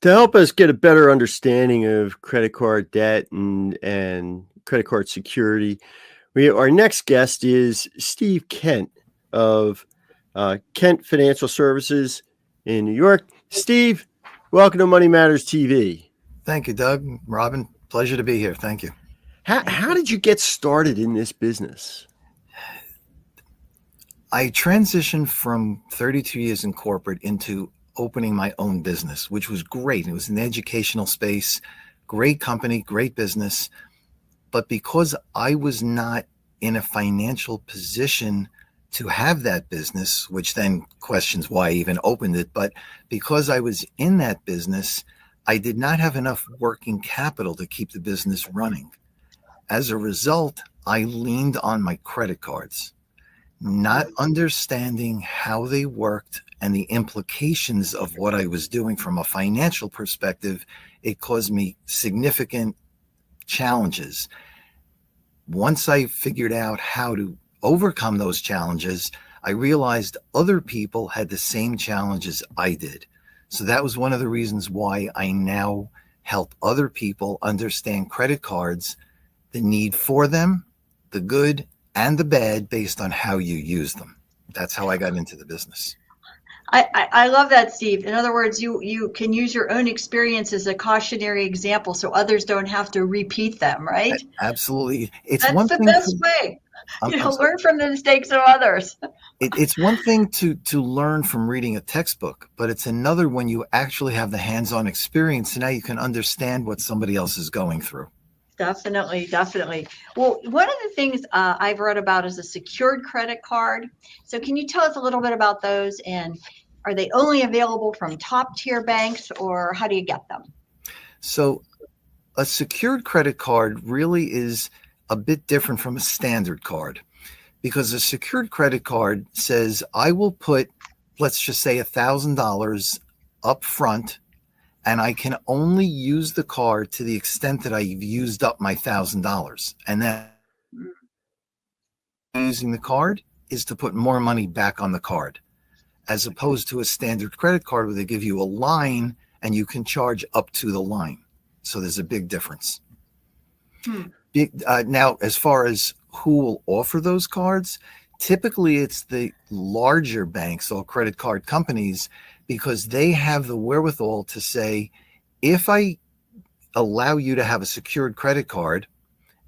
To help us get a better understanding of credit card debt and credit card security, our next guest is Steve Kent of Kent Financial Services in New York. Steve, welcome to Money Matters TV. Thank you, Doug. Robin, pleasure to be here. Thank you. How did you get started in this business? I transitioned from 32 years in corporate into opening my own business, which was great. It was in the educational space, great company, great business. But because I was not in a financial position to have that business, which then questions why I even opened it, but because I was in that business, I did not have enough working capital to keep the business running. As a result, I leaned on my credit cards, not understanding how they worked and the implications of what I was doing from a financial perspective. It caused me significant challenges. Once I figured out how to overcome those challenges, I realized other people had the same challenges I did. So that was one of the reasons why I now help other people understand credit cards, the need for them, the good and the bad based on how you use them. That's how I got into the business. I love that, Steve. In other words, you can use your own experience as a cautionary example so others don't have to repeat them, right? Absolutely. That's the best way. Learn from the mistakes of others. It's one thing to learn from reading a textbook, but it's another when you actually have the hands-on experience. So now you can understand what somebody else is going through. Definitely, definitely. Well, one of the things I've read about is a secured credit card. So can you tell us a little bit about those, and are they only available from top tier banks, or how do you get them? So a secured credit card really is a bit different from a standard card, because a secured credit card says, I will put, let's just say $1,000 up front, and I can only use the card to the extent that I've used up my $1,000. And then using the card is to put more money back on the card, as opposed to a standard credit card where they give you a line and you can charge up to the line. So there's a big difference. Now, as far as who will offer those cards, typically it's the larger banks or credit card companies, because they have the wherewithal to say, if I allow you to have a secured credit card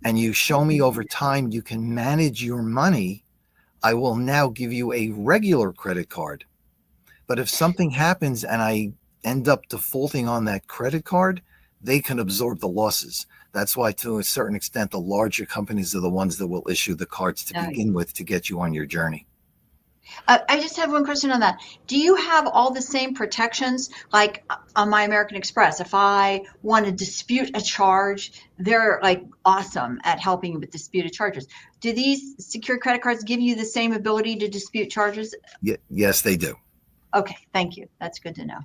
and you show me over time you can manage your money, I will now give you a regular credit card. But if something happens and I end up defaulting on that credit card, they can absorb the losses. That's why, to a certain extent, the larger companies are the ones that will issue the cards to begin with to get you on your journey. I just have one question on that. Do you have all the same protections like on My American Express? If I want to dispute a charge, they're like awesome at helping with disputed charges. Do these secured credit cards give you the same ability to dispute charges? Yes, they do. Okay, thank you. That's good to know.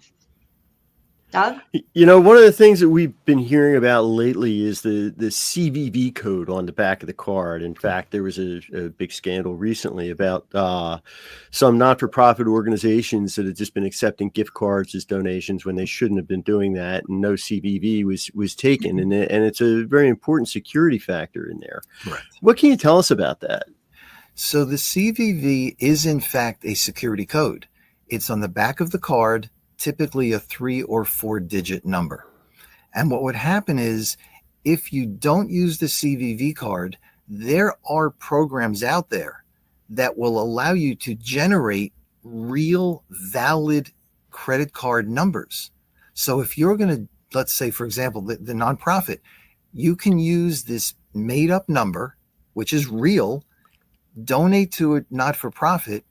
Doug? One of the things that we've been hearing about lately is the CVV code on the back of the card. In fact, there was a big scandal recently about some not-for-profit organizations that had just been accepting gift cards as donations when they shouldn't have been doing that, and no CVV was taken, and it's a very important security factor in there. Correct. What can you tell us about that? So the CVV is in fact a security code. It's on the back of the card, typically a 3 or 4 digit number. And what would happen is, if you don't use the CVV card, there are programs out there that will allow you to generate real valid credit card numbers. So if you're going to, let's say, for example, the nonprofit, you can use this made up number, which is real, donate to a not-for-profit,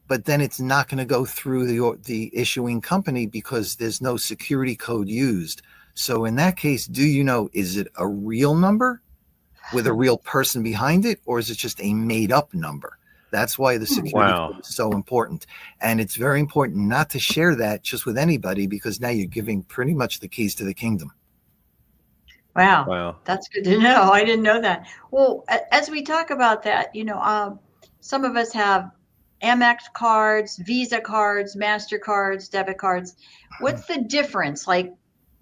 but then it's not going to go through the issuing company because there's no security code used. So in that case, is it a real number with a real person behind it, or is it just a made up number? That's why the security code is so important. And it's very important not to share that just with anybody, because now you're giving pretty much the keys to the kingdom. Wow. That's good to know. I didn't know that. Well, as we talk about that, some of us have Amex cards, Visa cards, MasterCards, debit cards. What's the difference? Like,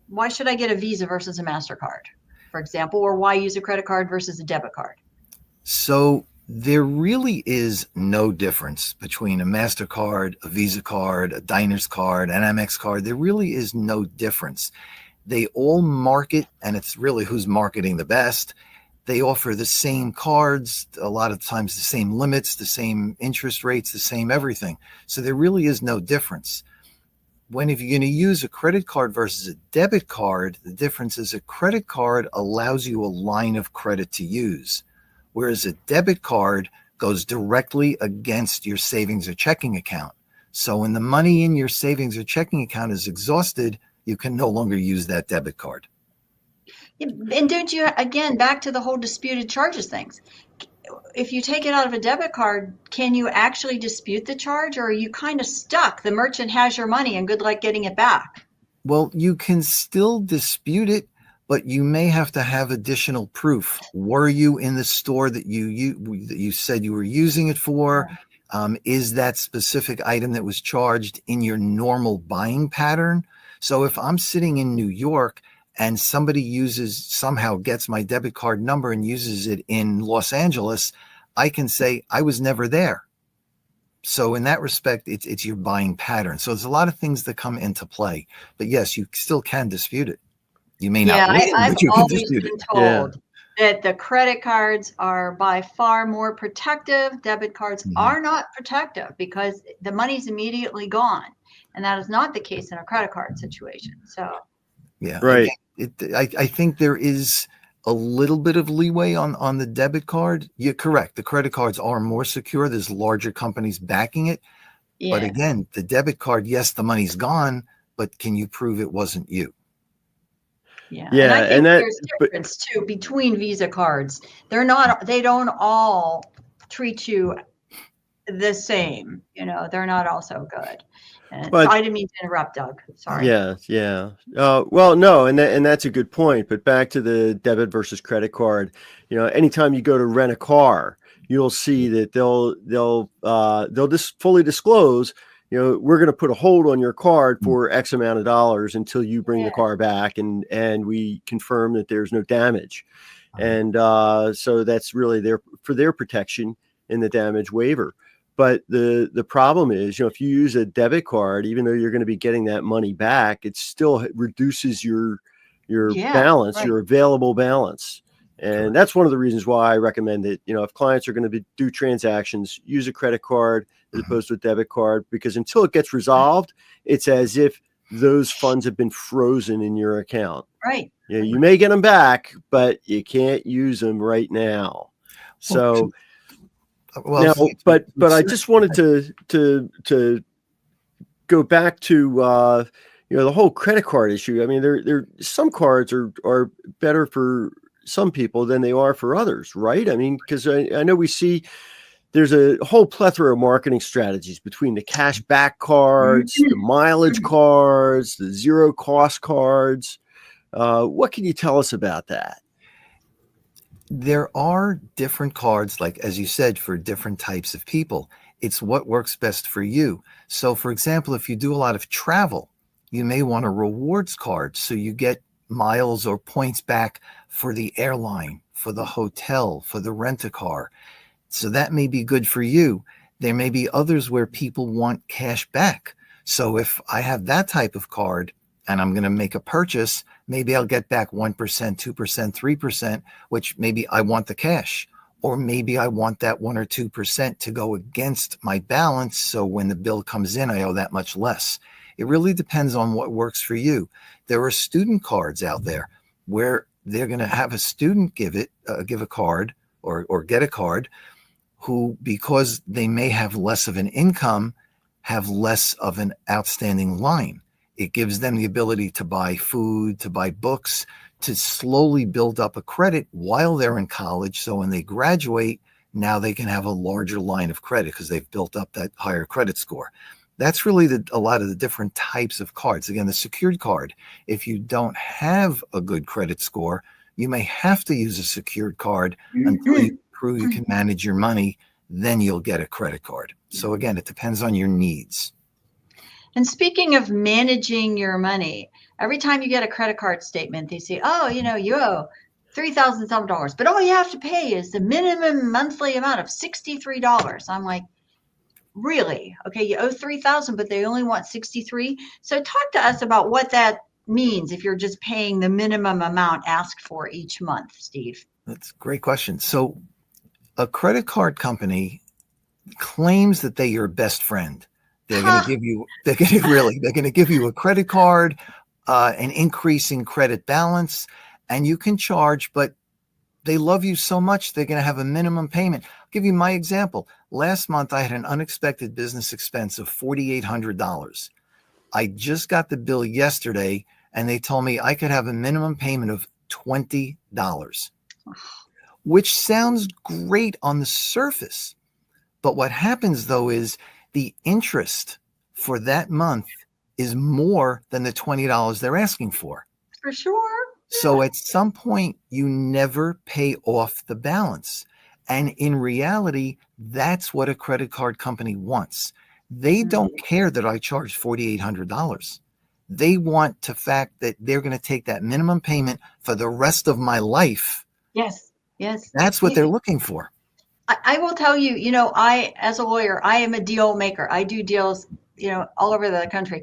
Why should I get a Visa versus a MasterCard, for example, or why use a credit card versus a debit card? So there really is no difference between a MasterCard, a Visa card, a Diners card, an Amex card. There really is no difference. They all market, and it's really who's marketing the best. They offer the same cards, a lot of times the same limits, the same interest rates, the same everything. So there really is no difference. If you're going to use a credit card versus a debit card, the difference is a credit card allows you a line of credit to use, whereas a debit card goes directly against your savings or checking account. So when the money in your savings or checking account is exhausted, you can no longer use that debit card. And don't you, again, back to the whole disputed charges things. If you take it out of a debit card, can you actually dispute the charge, or are you kind of stuck? The merchant has your money and good luck getting it back. Well, you can still dispute it, but you may have to have additional proof. Were you in the store that you said you were using it for? Is that specific item that was charged in your normal buying pattern? So if I'm sitting in New York and somebody somehow gets my debit card number and uses it in Los Angeles, I can say I was never there. So in that respect, it's your buying pattern. So there's a lot of things that come into play. But yes, you still can dispute it. You may not win, I've but you can always dispute been it. told that the credit cards are by far more protective. Debit cards are not protective because the money's immediately gone. And that is not the case in a credit card situation. So, yeah, right. I think there is a little bit of leeway on the debit card. You're correct. The credit cards are more secure. There's larger companies backing it. yeah. But again, the debit card, yes, the money's gone, but can you prove it wasn't you? Yeah. Yeah, And I think and that- there's difference too between Visa cards. They don't all treat you the same. They're not all so good. And But- I didn't mean to interrupt, Doug. Sorry. Yeah. Well, no, and that's a good point. But back to the debit versus credit card. Anytime you go to rent a car, you'll see that they'll just fully disclose. We're going to put a hold on your card for X amount of dollars until you bring the car back, and we confirm that there's no damage. And so that's really there for their protection in the damage waiver. But the problem is, if you use a debit card, even though you're going to be getting that money back, it still reduces your balance, right. your available balance. And that's one of the reasons why I recommend that, if clients are going to do transactions, use a credit card as opposed to a debit card, because until it gets resolved, it's as if those funds have been frozen in your account. Right. You may get them back, but you can't use them right now. So. Well, Now, but I just wanted to go back to the whole credit card issue. I mean, there some cards are better for some people than they are for others, right? I mean, because I know we see there's a whole plethora of marketing strategies between the cash back cards, the mileage cards, the zero cost cards. What can you tell us about that? There are different cards, like, as you said, for different types of people. It's what works best for you. So, for example, if you do a lot of travel, you may want a rewards card. So you get miles or points back for the airline, for the hotel, for the rent-a-car. So that may be good for you. There may be others where people want cash back. So if I have that type of card and I'm going to make a purchase, maybe I'll get back 1%, 2%, 3%, which maybe I want the cash, or maybe I want that 1 or 2% to go against my balance. So when the bill comes in, I owe that much less. It really depends on what works for you. There are student cards out there where they're going to have a student give a card or get a card who, because they may have less of an income, have less of an outstanding line. It gives them the ability to buy food, to buy books, to slowly build up a credit while they're in college. So when they graduate, now they can have a larger line of credit because they've built up that higher credit score. That's really a lot of the different types of cards. Again, the secured card, if you don't have a good credit score, you may have to use a secured card until you prove you can manage your money. Then you'll get a credit card. So again, it depends on your needs. And speaking of managing your money, Every time you get a credit card statement, they say, oh, you owe $3,000 some dollars, but all you have to pay is the minimum monthly amount of $63. I'm like, really? Okay, you owe 3,000, but they only want 63. So talk to us about what that means if you're just paying the minimum amount asked for each month, Steve. That's a great question. So a credit card company claims that they're your best friend. They're going to give you, they're going to give you a credit card, an increase in credit balance, and you can charge, but they love you so much, they're going to have a minimum payment. I'll give you my example. Last month, I had an unexpected business expense of $4,800. I just got the bill yesterday, and they told me I could have a minimum payment of $20, which sounds great on the surface. But what happens, though, is the interest for that month is more than the $20 they're asking for. For sure. So at some point, you never pay off the balance. And in reality, that's what a credit card company wants. They don't care that I charge $4,800. They want the fact that they're going to take that minimum payment for the rest of my life. Yes. Yes. That's what they're looking for. I will tell you, I, as a lawyer, I am a deal maker. I do deals, all over the country.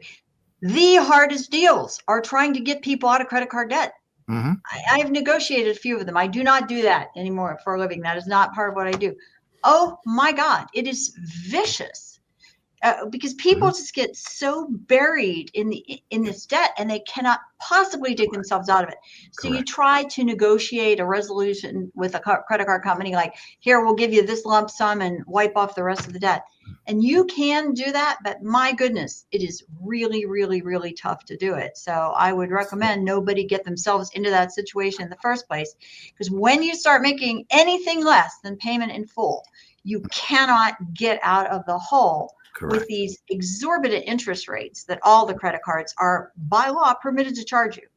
The hardest deals are trying to get people out of credit card debt. Mm-hmm. I've negotiated a few of them. I do not do that anymore for a living. That is not part of what I do. Oh my God, it is vicious. Because people just get so buried in this debt, and they cannot possibly dig themselves out of it. So you try to negotiate a resolution with a credit card company, like, here, we'll give you this lump sum and wipe off the rest of the debt. And you can do that, but my goodness, it is really, really, really tough to do it. So I would recommend nobody get themselves into that situation in the first place, because when you start making anything less than payment in full, you cannot get out of the hole. With these exorbitant interest rates that all the credit cards are by law permitted to charge you.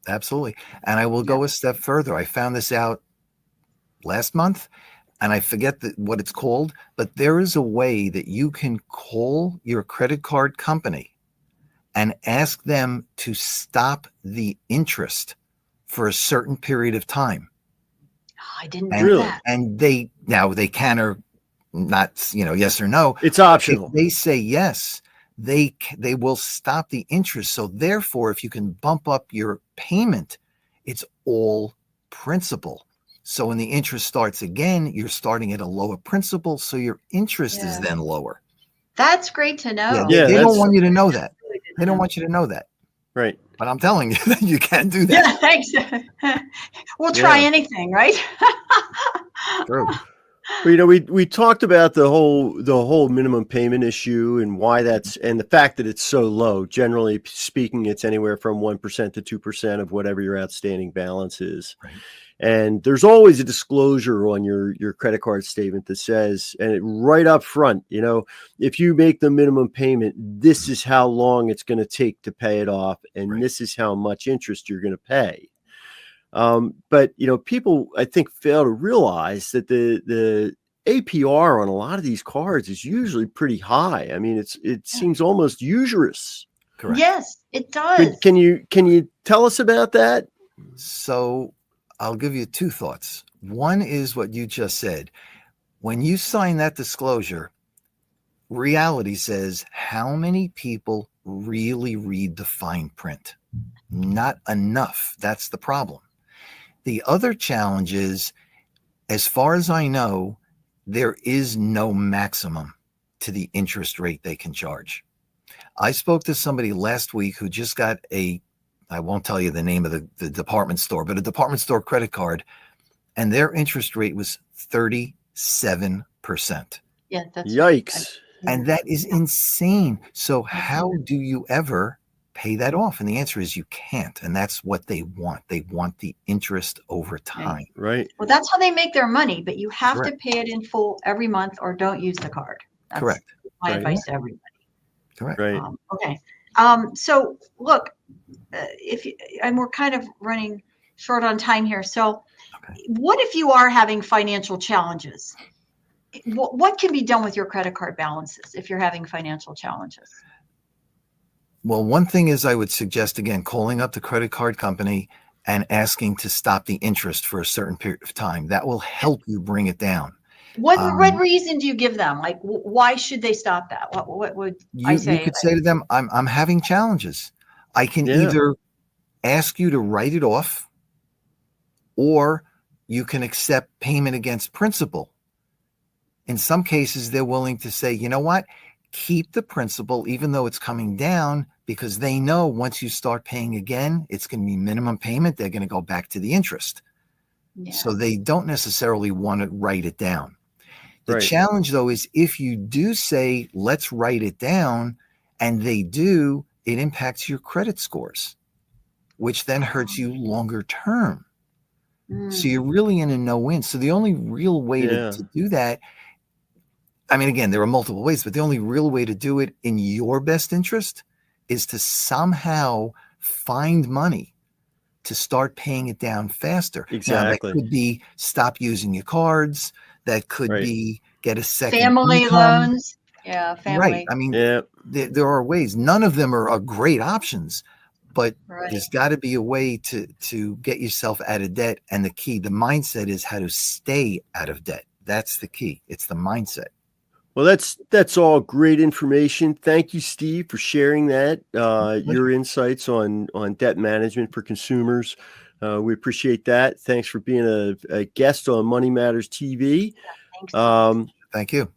Absolutely. And I will go a step further. I found this out last month, and I forget what it's called, but there is a way that you can call your credit card company and ask them to stop the interest for a certain period of time. Oh, I didn't do that. And they can or not, yes or no. It's optional. If they say yes, they will stop the interest. So therefore, if you can bump up your payment, it's all principal. So when the interest starts again, you're starting at a lower principal, so your interest is then lower. That's great to know. They don't want you to know that. They don't want you to know that. Right. But I'm telling you that you can do that. Yeah, thanks. We'll try anything, right? True. Well, we talked about the whole minimum payment issue and why and the fact that it's so low. Generally speaking, it's anywhere from 1% to 2% of whatever your outstanding balance is. Right. And there's always a disclosure on your credit card statement that says, and right up front, if you make the minimum payment, this is how long it's going to take to pay it off, and this is how much interest you're going to pay. But people, I think, fail to realize that the APR on a lot of these cards is usually pretty high. I mean, it seems almost usurious. Correct. Yes, it does. Can you tell us about that? So I'll give you two thoughts. One is what you just said. When you sign that disclosure, reality says how many people really read the fine print? Not enough. That's the problem. The other challenge is, as far as I know, there is no maximum to the interest rate they can charge. I spoke to somebody last week who just got I won't tell you the name of the department store, but a department store credit card, and their interest rate was 37%. Yeah, that's yikes. And that is insane. So how do you ever pay that off? And the answer is you can't. And that's what they want. They want the interest over time. Right. Well, that's how they make their money, but you have to pay it in full every month or don't use the card. That's Correct. my advice to everybody. Correct. Right. Okay. So look, and we're kind of running short on time here. So what if you are having financial challenges? What can be done with your credit card balances if you're having financial challenges? Well, one thing is I would suggest, again, calling up the credit card company and asking to stop the interest for a certain period of time. That will help you bring it down. What Um, reason do you give them? Like, why should they stop that? What would I you say? could say to them, I'm having challenges. I can Yeah. either ask you to write it off, or you can accept payment against principal. In some cases, they're willing to say, you know what, keep the principal, even though it's coming down, because they know once you start paying again, it's going to be minimum payment. They're going to go back to the interest. Yeah. So they don't necessarily want to write it down. The Right. challenge, though, is if you do say, let's write it down, and they do, it impacts your credit scores, which then hurts you longer term. So you're really in a no-win. So the only real way Yeah. to do that, I mean, again, there are multiple ways, but the only real way to do it in your best interest is to somehow find money to start paying it down faster. Exactly. Now, that could be stop using your cards. That could Right. be get a second Family income. loans. Yeah, family. Right. I mean, Yeah. there are ways. None of them are great options, but Right. there's got to be a way to get yourself out of debt. And the key, the mindset, is how to stay out of debt. That's the key. It's the mindset. Well, that's all great information. Thank you, Steve, for sharing that. Your insights on debt management for consumers. We appreciate that. Thanks for being a guest on Money Matters TV. Thanks. Um, Thank you.